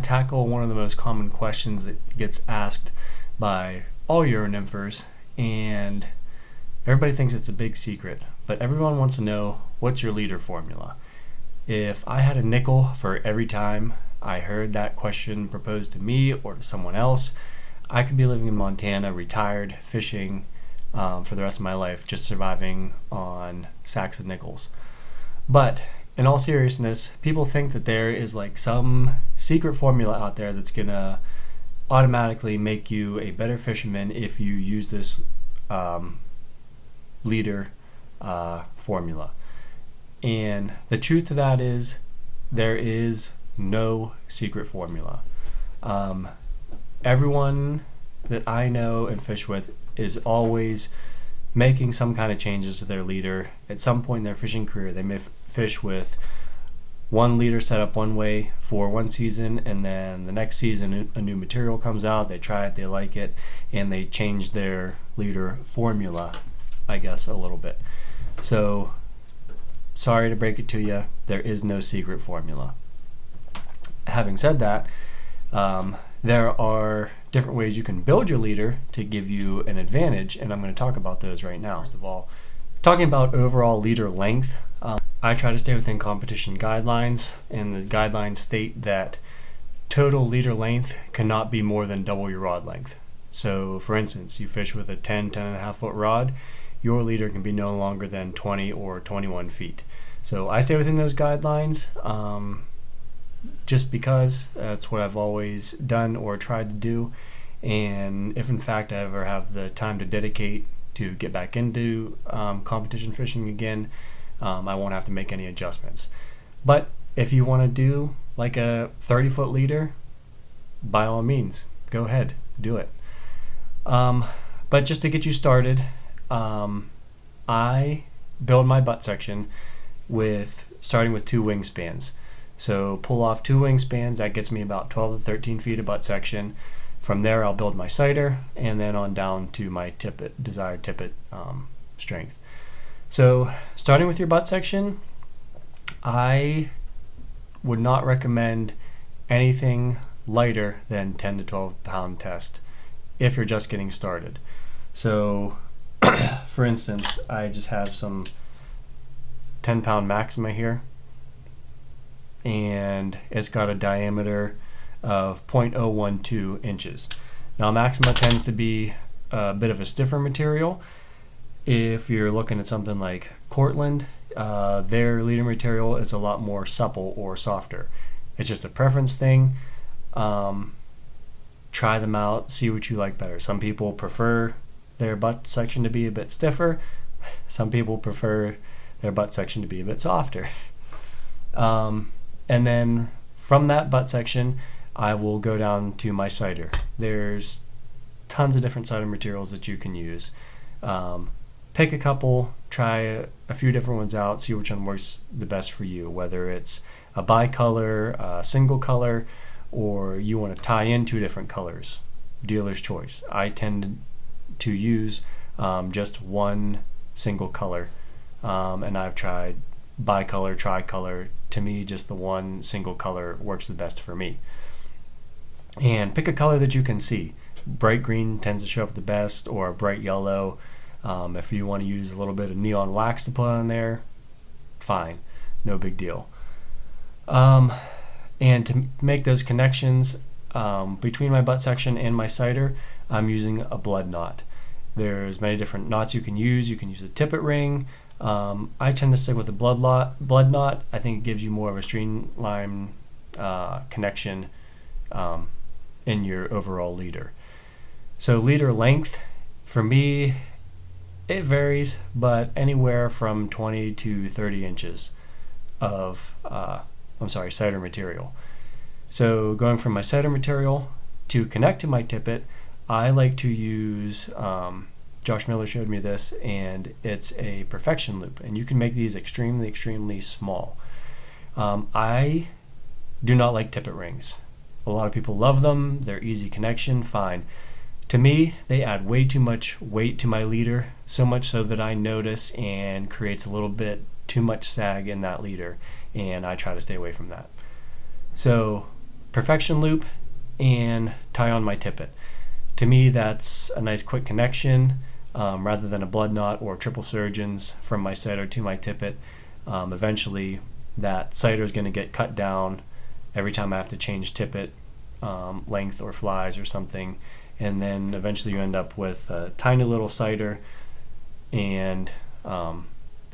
tackle one of the most common questions that gets asked by all Euro nymphers, and everybody thinks it's a big secret, but everyone wants to know, what's your leader formula? If I had a nickel for every time I heard that question proposed to me or to someone else, I could be living in Montana, retired, fishing for the rest of my life, just surviving on sacks of nickels. But in all seriousness, people think that there is like some secret formula out there that's gonna automatically make you a better fisherman if you use this leader formula. And the truth to that is, there is no secret formula. Everyone that I know and fish with is always making some kind of changes to their leader. At some point in their fishing career, they may fish with one leader set up one way for one season, and then the next season a new material comes out, they try it, they like it, and they change their leader formula, I guess, a little bit. So sorry to break it to you, there is no secret formula. Having said that, there are different ways you can build your leader to give you an advantage, and I'm going to talk about those right now. First of all, talking about overall leader length, I try to stay within competition guidelines, and the guidelines state that total leader length cannot be more than double your rod length. So for instance, you fish with a 10.5 foot rod, your leader can be no longer than 20 or 21 feet. So I stay within those guidelines just because that's what I've always done or tried to do. And if in fact I ever have the time to dedicate to get back into competition fishing again, I won't have to make any adjustments. But if you want to do like a 30-foot leader, by all means, go ahead, do it. But just to get you started, I build my butt section starting with 2 wingspans. So pull off 2 wingspans, that gets me about 12 to 13 feet of butt section. From there I'll build my sighter, and then on down to my desired tippet strength. So starting with your butt section, I would not recommend anything lighter than 10 to 12 pound test if you're just getting started. So for instance, I just have some 10 pound Maxima here, and it's got a diameter of 0.012 inches. Now Maxima tends to be a bit of a stiffer material. If you're looking at something like Cortland, their leader material is a lot more supple or softer. It's just a preference thing. Try them out, see what you like better. Some people prefer their butt section to be a bit stiffer. Some people prefer their butt section to be a bit softer. And then from that butt section, I will go down to my sighter. There's tons of different sighter materials that you can use. Pick a couple, try a few different ones out, see which one works the best for you, whether it's a bicolor, a single color, or you want to tie in 2 different colors. Dealer's choice. I tend to use just one single color, and I've tried bicolor, tricolor. To me, just the one single color works the best for me. And pick a color that you can see. Bright green tends to show up the best, or bright yellow. If you want to use a little bit of neon wax to put on there, fine, no big deal. And to make those connections between my butt section and my sighter, I'm using a blood knot. There's many different knots you can use. You can use a tippet ring. I tend to stick with the blood knot. I think it gives you more of a streamline connection in your overall leader. So leader length, for me, it varies, but anywhere from 20 to 30 inches of sighter material. So going from my sighter material to connect to my tippet, I like to use, Josh Miller showed me this, and it's a perfection loop, and you can make these extremely, extremely small. I do not like tippet rings. A lot of people love them, they're easy connection, fine. To me, they add way too much weight to my leader, so much so that I notice and creates a little bit too much sag in that leader, and I try to stay away from that. So perfection loop and tie on my tippet. To me, that's a nice quick connection rather than a blood knot or triple surgeons from my sighter to my tippet. Eventually, that sighter is going to get cut down every time I have to change tippet length or flies or something, and then eventually you end up with a tiny little sighter, and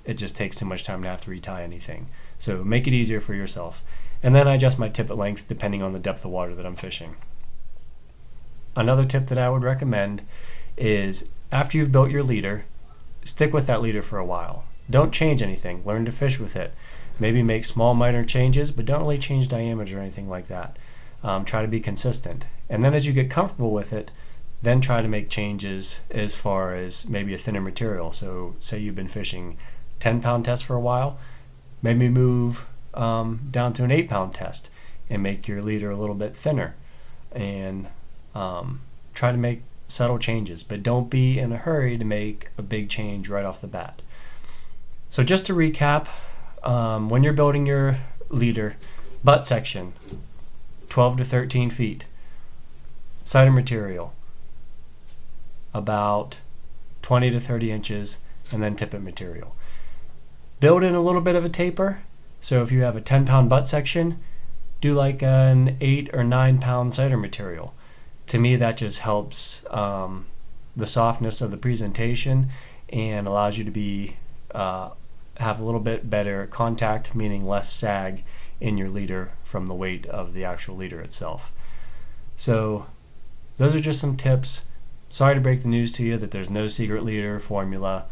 it just takes too much time to have to retie anything. So make it easier for yourself. And then I adjust my tippet length depending on the depth of water that I'm fishing. Another tip that I would recommend is after you've built your leader, stick with that leader for a while. Don't change anything. Learn to fish with it. Maybe make small minor changes, but don't really change diameter or anything like that. Try to be consistent. And then as you get comfortable with it, then try to make changes as far as maybe a thinner material. So say you've been fishing 10-pound test for a while, maybe move down to an 8-pound test and make your leader a little bit thinner, and try to make subtle changes, but don't be in a hurry to make a big change right off the bat. So just to recap, when you're building your leader, butt section 12 to 13 feet, sighter material about 20 to 30 inches, and then tippet material. Build in a little bit of a taper. So if you have a 10-pound butt section, do like an 8 or 9-pound sighter material. To me, that just helps the softness of the presentation and allows you to be have a little bit better contact, meaning less sag in your leader from the weight of the actual leader itself. So those are just some tips. Sorry to break the news to you that there's no secret leader formula,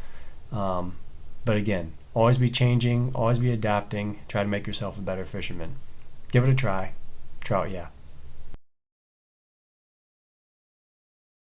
but again, always be changing, always be adapting, try to make yourself a better fisherman. Give it a try. Trout, yeah.